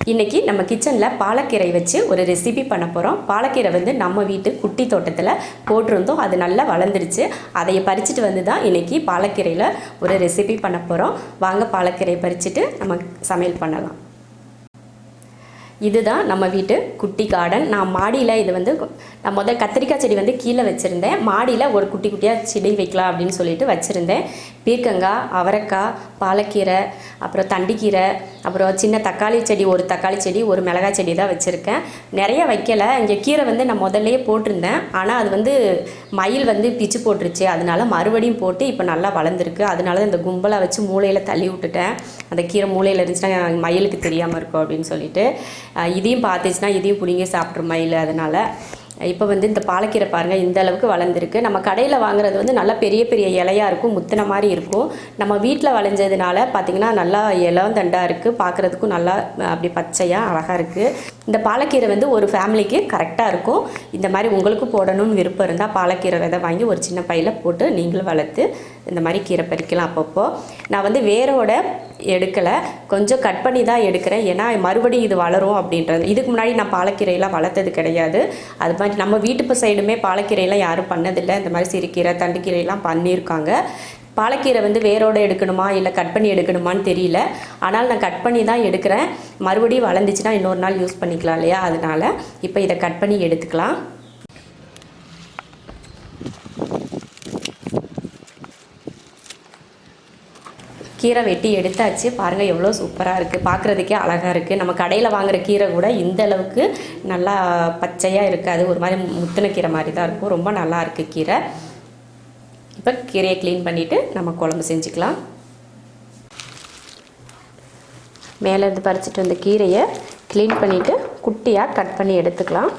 இன்றைக்கி நம்ம கிச்சனில் பாலக்கீரை வச்சு ஒரு ரெசிபி பண்ண போகிறோம். பாலக்கீரை வந்து நம்ம வீட்டு குட்டி தோட்டத்தில் போட்டிருந்தோம். அது நல்லா வளர்ந்துருச்சு. அதை பறிச்சுட்டு வந்து தான் இன்றைக்கி பாலக்கீரையில் ஒரு ரெசிபி பண்ண போகிறோம். வாங்க பாலக்கீரையை பறிச்சுட்டு நம்ம சமையல் பண்ணலாம். இதுதான் நம்ம வீட்டு குட்டி கார்டன். நான் மாடியில் இது வந்து நான் முதல் கத்திரிக்காய் செடி வந்து கீழே வச்சுருந்தேன். மாடியில் ஒரு குட்டி குட்டியாக செடி வைக்கலாம் அப்படின்னு சொல்லிட்டு வச்சுருந்தேன். பீர்க்கங்காய், அவரைக்காய், பாலக்கீரை, அப்புறம் தண்டிக்கீரை, அப்புறம் சின்ன தக்காளி செடி, ஒரு தக்காளி செடி, ஒரு மிளகாய் செடி தான் வச்சுருக்கேன். நிறைய வைக்கலை. இங்கே கீரை வந்து நான் முதல்லையே போட்டிருந்தேன். ஆனால் அது வந்து மயில் வந்து பிச்சு போட்டுருச்சு. அதனால மறுபடியும் போட்டு இப்போ நல்லா வளர்ந்துருக்கு. அதனால தான் இந்த கும்பலாக வச்சு மூளையில் தள்ளி விட்டுட்டேன். அந்த கீரை மூளையில் இருந்துச்சுன்னா மயிலுக்கு தெரியாமல் இருக்கும் அப்படின்னு சொல்லிட்டு. இதையும் பார்த்துச்சுன்னா இதையும் பிடிங்கி சாப்பிட்ற மயில். அதனால் இப்போ வந்து இந்த பாலக்கீரை பாருங்கள் இந்த அளவுக்கு வளர்ந்துருக்கு. நம்ம கடையில் வாங்குறது வந்து நல்லா பெரிய பெரிய இலையாக இருக்கும், முத்தின மாதிரி இருக்கும். நம்ம வீட்டில் விளைஞ்சதுனால பார்த்திங்கன்னா நல்லா இலம் தண்டாக இருக்குது. பார்க்குறதுக்கும் நல்லா அப்படி பச்சையாக அழகாக இருக்குது. இந்த பாலக்கீரை வந்து ஒரு ஃபேமிலிக்கு கரெக்டாக இருக்கும். இந்த மாதிரி உங்களுக்கும் போடணும்னு விருப்பம் இருந்தால் பாலக்கீரை விதை வாங்கி ஒரு சின்ன பையில் போட்டு நீங்களும் வளர்த்து இந்த மாதிரி கீரை பறிக்கலாம். அப்பப்போ நான் வந்து வேரோட எடுக்கலை, கொஞ்சம் கட் பண்ணி தான் எடுக்கிறேன். ஏன்னா மறுபடியும் இது வளரும் அப்படின்றது. இதுக்கு முன்னாடி நான் பாலக்கீரையெல்லாம் வளர்த்தது கிடையாது. அது மாதிரி நம்ம வீட்டு சைடுமே பாலக்கீரையெல்லாம் யாரும் பண்ணதில்லை. இந்த மாதிரி சிறுகீரை, தண்டுக்கீரையெல்லாம் பண்ணியிருக்காங்க. பாலக்கீரை வந்து வேரோடு எடுக்கணுமா இல்லை கட் பண்ணி எடுக்கணுமான்னு தெரியல. ஆனால் நான் கட் பண்ணி தான் எடுக்கிறேன். மறுபடியும் வளர்ந்துச்சுன்னா இன்னொரு நாள் யூஸ் பண்ணிக்கலாம் இல்லையா? அதனால் இப்போ இதை கட் பண்ணி எடுத்துக்கலாம். கீரை வெட்டி எடுத்தாச்சு. பாருங்கள் எவ்வளோ சூப்பராக இருக்குது, பார்க்குறதுக்கே அழகாக இருக்குது. நம்ம கடையில் வாங்குகிற கீரை கூட இந்த அளவுக்கு நல்லா பச்சையாக இருக்காது. ஒரு மாதிரி முத்தின கீரை மாதிரி தான் இருக்கும். ரொம்ப நல்லா இருக்குது கீரை. இப்போ கீரையை க்ளீன் பண்ணிவிட்டு நம்ம குழம்பு செஞ்சுக்கலாம். மேலேருந்து பறிச்சுட்டு வந்த கீரையை க்ளீன் பண்ணிவிட்டு குட்டியாக கட் பண்ணி எடுத்துக்கலாம்.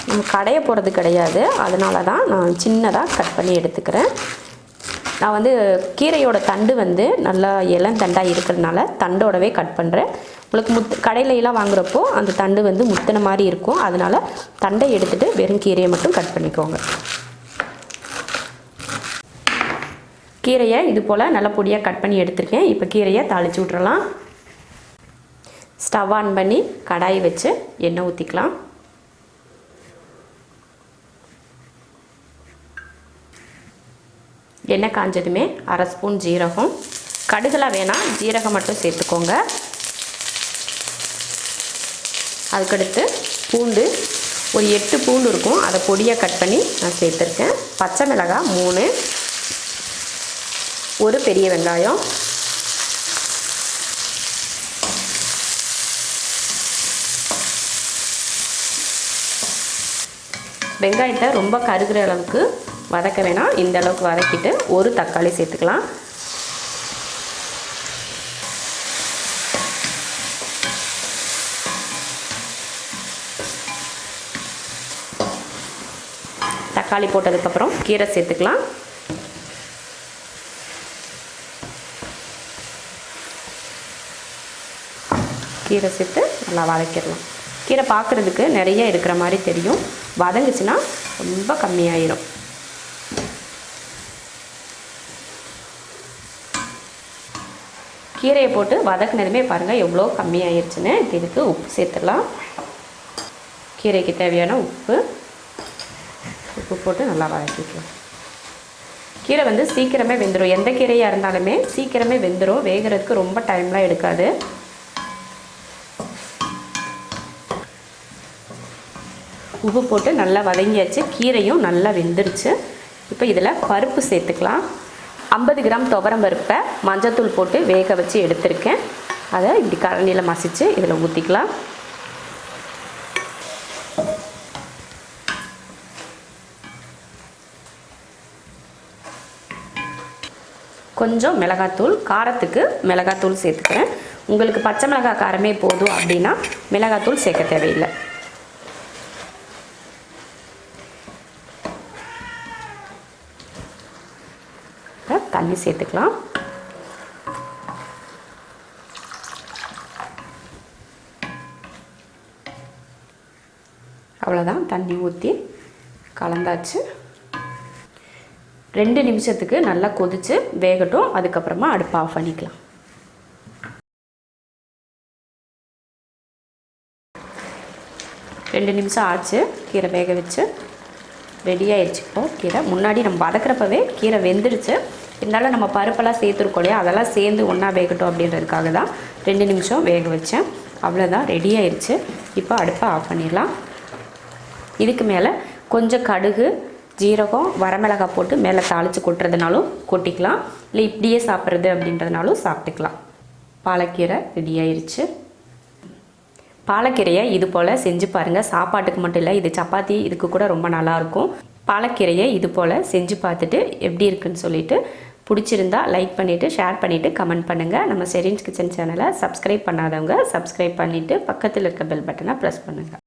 நம்ம கடைய போகிறது கிடையாது, அதனால தான் நான் சின்னதாக கட் பண்ணி எடுத்துக்கிறேன். நான் வந்து கீரையோட தண்டு வந்து நல்லா இளந்தண்டாக இருக்கிறதுனால தண்டோடவே கட் பண்ணுறேன். உங்களுக்கு கடையிலலாம் வாங்குகிறப்போ அந்த தண்டு வந்து முத்தின மாதிரி இருக்கும். அதனால் தண்டை எடுத்துகிட்டு வெறும் கீரையை மட்டும் கட் பண்ணிக்கோங்க. கீரையை இது போல் நல்லா பொடியாக கட் பண்ணி எடுத்துருக்கேன். இப்போ கீரையை தாளித்து விட்றலாம். ஸ்டவ் ஆன் பண்ணி கடாய் வச்சு எண்ணெய் ஊற்றிக்கலாம். எண்ணெய் காஞ்சதுமே அரை ஸ்பூன் ஜீரகம், கடுகுலாம் வேணாம், ஜீரகம் மட்டும் சேர்த்துக்கோங்க. அதுக்கடுத்து பூண்டு, ஒரு 8 பூண்டு இருக்கும், அதை பொடியாக கட் பண்ணி நான் சேர்த்துருக்கேன். பச்சை மிளகாய் 3, ஒரு பெரிய வெங்காயம், வெங்காயத்தை ரொம்ப கருகிற அளவுக்கு வதக்க வேணாம். இந்த அளவுக்கு வதக்கிட்டு ஒரு தக்காளி சேர்த்துக்கலாம். தக்காளி போட்டதுக்கப்புறம் கீரை சேர்த்துக்கலாம். கீரை சேர்த்து நல்லா வதக்கிடலாம். கீரை பார்க்குறதுக்கு நிறைய இருக்கிற மாதிரி தெரியும், வதங்குச்சுன்னா ரொம்ப கம்மியாயிடும். கீரையை போட்டு வதக்குனதுமே பாருங்கள் எவ்வளோ கம்மியாயிருச்சுன்னு. இதுக்கு உப்பு சேர்த்துடலாம். கீரைக்கு தேவையான உப்பு போட்டு நல்லா வதக்கிக்கலாம். கீரை வந்து சீக்கிரமே வெந்துடும். எந்த கீரையாக இருந்தாலுமே சீக்கிரமே வெந்துடும். வேகிறதுக்கு ரொம்ப டைம்லாம் எடுக்காது. உப்பு போட்டு நல்லா வதங்கியாச்சு. கீரையும் நல்லா வெந்துருச்சு. இப்போ இதில் பருப்பு சேர்த்துக்கலாம். 50 கிராம் துவரம் பருப்பை மஞ்சத்தூள் போட்டு வேக வச்சு எடுத்திருக்கேன். அதை இப்படி கரண்டியில் மசித்து இதில் ஊற்றிக்கலாம். கொஞ்சம் மிளகாத்தூள், காரத்துக்கு மிளகாத்தூள் சேர்த்துக்கிறேன். உங்களுக்கு பச்சை மிளகாய் காரமே போதும் அப்படின்னா மிளகாத்தூள் சேர்க்க தேவையில்லை. தண்ணி சேர்த்துக்கலாம். அவ்வளோதான், தண்ணி ஊற்றி கலந்தாச்சு. 2 நிமிஷத்துக்கு நல்லா கொதித்து வேகட்டும். அதுக்கப்புறமா அடுப்பை ஆஃப் பண்ணிக்கலாம். ரெண்டு நிமிஷம் ஆச்சு. கீரை வேக வச்சு ரெடி ஆயிடுச்சு. இப்போ கீரை முன்னாடி நம்ம வதக்கிறப்பவே கீரை வெந்துடுச்சு. இருந்தாலும் நம்ம பருப்பெல்லாம் சேர்த்துருக்கோம் இல்லையா, அதெல்லாம் சேர்ந்து ஒன்றா வேகட்டும் அப்படின்றதுக்காக தான் 2 நிமிஷம் வேக வச்சேன். அவ்வளோதான், ரெடி ஆயிடுச்சு. இப்போ அடுப்பை ஆஃப் பண்ணிடலாம். இதுக்கு மேலே கொஞ்சம் கடுகு, ஜீரகம், வரமிளகாய் போட்டு மேலே தாளித்து கொட்டுறதுனாலும் கொட்டிக்கலாம், இல்லை இப்படியே சாப்பிட்றது அப்படின்றதுனாலும் சாப்பிட்டுக்கலாம். பாலக்கீரை ரெடி ஆயிடுச்சு. பாலக்கீரையை இது போல் செஞ்சு பாருங்கள். சாப்பாட்டுக்கு மட்டும் இல்லை, இது சப்பாத்தி இதுக்கு கூட ரொம்ப நல்லாயிருக்கும். பாலக்கீரையை இது போல் செஞ்சு பார்த்துட்டு எப்படி இருக்குன்னு சொல்லிவிட்டு பிடிச்சிருந்தா லைக் பண்ணிவிட்டு ஷேர் பண்ணிவிட்டு கமெண்ட் பண்ணுங்கள். நம்ம ஷெரின்ஸ் கிச்சன் சேனலை சப்ஸ்கிரைப் பண்ணாதவங்க சப்ஸ்கிரைப் பண்ணிவிட்டு பக்கத்தில் இருக்க பெல் பட்டனை ப்ரெஸ் பண்ணுங்கள்.